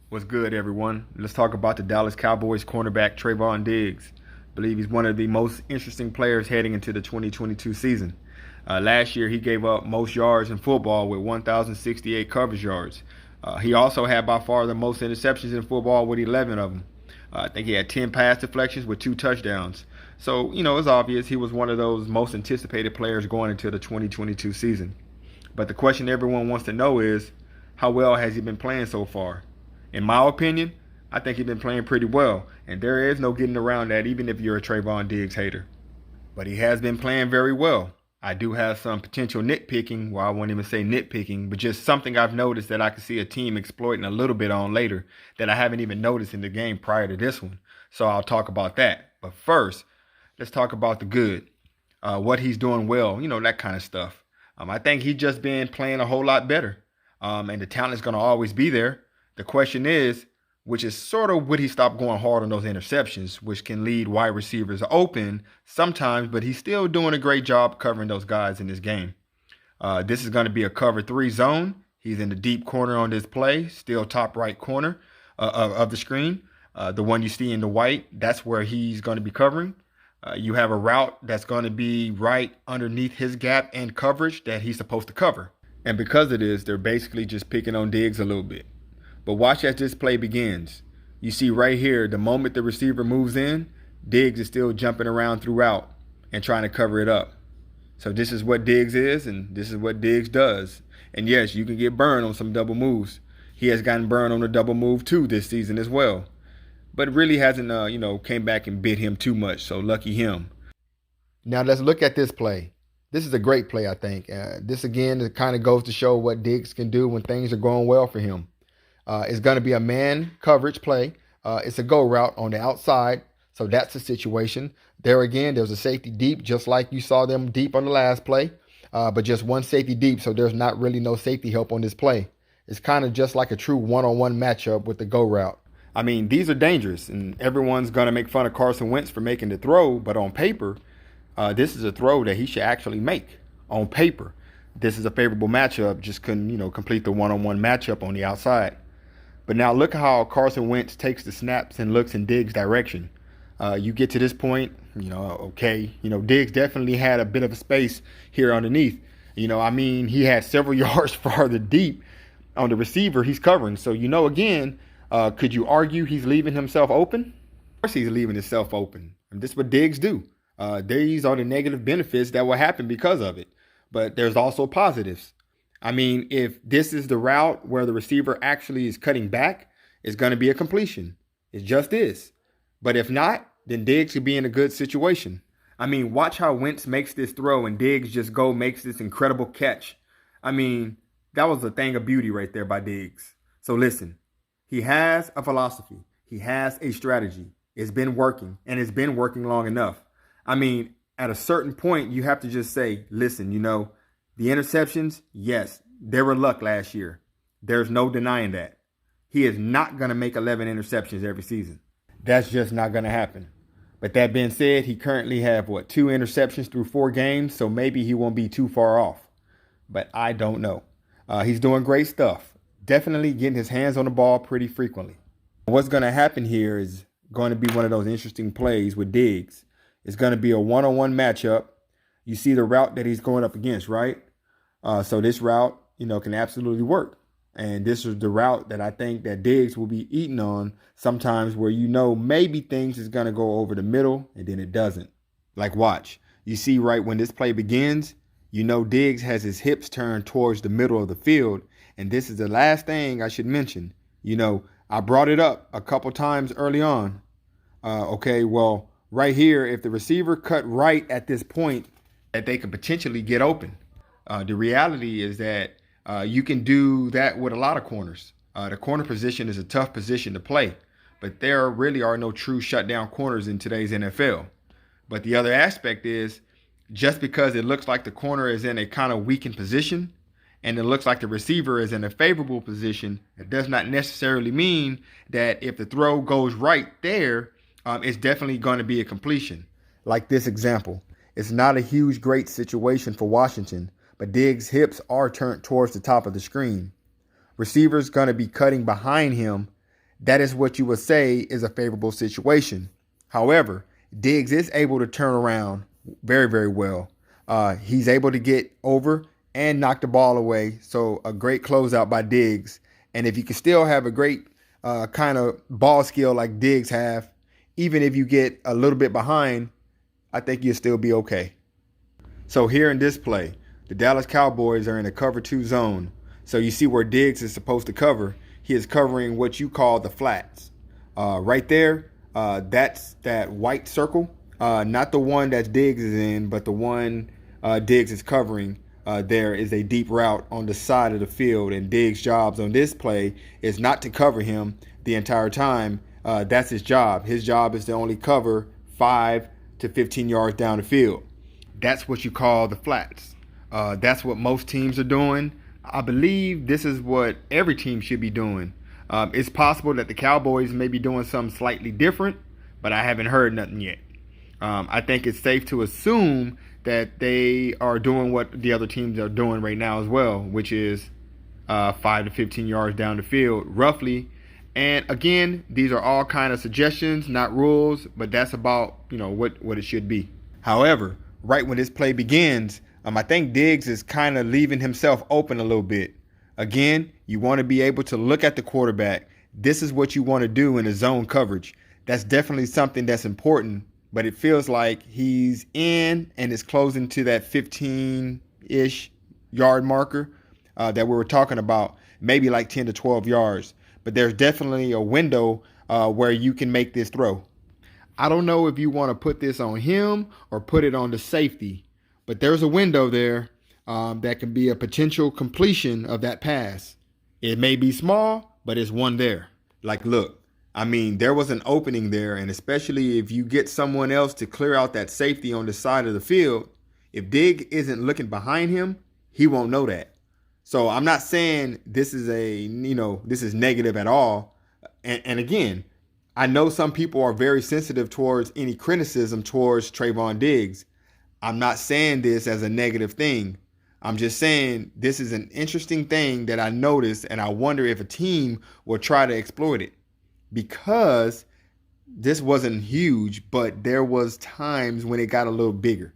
What's good, everyone? Let's talk about the Dallas Cowboys cornerback Trevon Diggs. I believe he's one of the most interesting players heading into the 2022 season. Last year, he gave up most yards in football with 1,068 coverage yards. He also had by far the most interceptions in football with 11 of them. I think he had 10 pass deflections with 2 touchdowns. So, it's obvious he was one of those most anticipated players going into the 2022 season. But the question everyone wants to know is, how well has he been playing so far? In my opinion, I think he's been playing pretty well, and there is no getting around that even if you're a Trevon Diggs hater. But he has been playing very well. I do have some potential nitpicking, well, I won't even say nitpicking, but just something I've noticed that I could see a team exploiting a little bit on later that I haven't even noticed in the game prior to this one. So I'll talk about that. But first, let's talk about the good, what he's doing well, that kind of stuff. I think he's just been playing a whole lot better, and the talent's going to always be there. The question is, which is sort of would he stop going hard on those interceptions, which can lead wide receivers open sometimes, but he's still doing a great job covering those guys in this game. This is going to be a cover 3 zone. He's in the deep corner on this play, still top right corner of the screen. The one you see in the white, that's where he's going to be covering. You have a route that's going to be right underneath his gap and coverage that he's supposed to cover. And because of this, they're basically just picking on Diggs a little bit. But watch as this play begins. You see right here, the moment the receiver moves in, Diggs is still jumping around throughout and trying to cover it up. So this is what Diggs is, and this is what Diggs does. And yes, you can get burned on some double moves. He has gotten burned on a double move too this season as well. But really hasn't, came back and bit him too much, so lucky him. Now let's look at this play. This is a great play, I think. This, again, kind of goes to show what Diggs can do when things are going well for him. It's going to be a man coverage play. It's a go route on the outside. So that's the situation. There again, there's a safety deep, just like you saw them deep on the last play. But just one safety deep, so there's not really no safety help on this play. It's kind of just like a true one-on-one matchup with the go route. I mean, these are dangerous, and everyone's going to make fun of Carson Wentz for making the throw. But on paper, this is a throw that he should actually make. On paper, this is a favorable matchup. Just couldn't, complete the one-on-one matchup on the outside. But now look how Carson Wentz takes the snaps and looks in Diggs' direction. You get to this point, Diggs definitely had a bit of a space here underneath. He had several yards farther deep on the receiver he's covering. So, again, could you argue he's leaving himself open? Of course he's leaving himself open. And this is what Diggs do. These are the negative benefits that will happen because of it. But there's also positives. If this is the route where the receiver actually is cutting back, it's going to be a completion. It just is. But if not, then Diggs could be in a good situation. Watch how Wentz makes this throw and Diggs just makes this incredible catch. That was a thing of beauty right there by Diggs. So listen, he has a philosophy. He has a strategy. It's been working, and it's been working long enough. At a certain point, you have to just say, listen, the interceptions, yes, they were luck last year. There's no denying that. He is not going to make 11 interceptions every season. That's just not going to happen. But that being said, he currently have, 2 interceptions through 4 games, so maybe he won't be too far off. But I don't know. He's doing great stuff. Definitely getting his hands on the ball pretty frequently. What's going to happen here is going to be one of those interesting plays with Diggs. It's going to be a one-on-one matchup. You see the route that he's going up against, right? So this route, can absolutely work. And this is the route that I think that Diggs will be eating on sometimes where, maybe things is going to go over the middle and then it doesn't. Like watch. You see right when this play begins, Diggs has his hips turned towards the middle of the field. And this is the last thing I should mention. I brought it up a couple times early on. Right here, if the receiver cut right at this point, that they could potentially get open. The reality is that you can do that with a lot of corners. The corner position is a tough position to play, but there really are no true shutdown corners in today's NFL. But the other aspect is just because it looks like the corner is in a kind of weakened position and it looks like the receiver is in a favorable position, it does not necessarily mean that if the throw goes right there, it's definitely going to be a completion. Like this example. It's not a huge, great situation for Washington, but Diggs' hips are turned towards the top of the screen. Receiver's going to be cutting behind him, that is what you would say is a favorable situation. However, Diggs is able to turn around very, very well. He's able to get over and knock the ball away. So a great closeout by Diggs. And if you can still have a great kind of ball skill like Diggs have, even if you get a little bit behind, I think you'll still be okay. So here in this play, the Dallas Cowboys are in a cover 2 zone. So you see where Diggs is supposed to cover. He is covering what you call the flats. Right there, that's that white circle. Not the one that Diggs is in, but the one Diggs is covering. There is a deep route on the side of the field, and Diggs' jobs on this play is not to cover him the entire time. That's his job. His job is to only cover 5 to 15 yards down the field. That's what you call the flats. That's what most teams are doing. I believe this is what every team should be doing. It's possible that the Cowboys may be doing something slightly different, but I haven't heard nothing yet. I think it's safe to assume that they are doing what the other teams are doing right now as well, which is 5 to 15 yards down the field, roughly. And again, these are all kind of suggestions, not rules, but that's about what it should be. However, right when this play begins, I think Diggs is kind of leaving himself open a little bit. Again, you want to be able to look at the quarterback. This is what you want to do in a zone coverage. That's definitely something that's important, but it feels like he's in and is closing to that 15-ish yard marker that we were talking about, maybe like 10 to 12 yards. But there's definitely a window where you can make this throw. I don't know if you want to put this on him or put it on the safety, but there's a window there that can be a potential completion of that pass. It may be small, but it's one there. Like, look, there was an opening there, and especially if you get someone else to clear out that safety on the side of the field, if Diggs isn't looking behind him, he won't know that. So I'm not saying this is this is negative at all. And again, I know some people are very sensitive towards any criticism towards Trevon Diggs. I'm not saying this as a negative thing. I'm just saying this is an interesting thing that I noticed, and I wonder if a team will try to exploit it, because this wasn't huge, but there was times when it got a little bigger.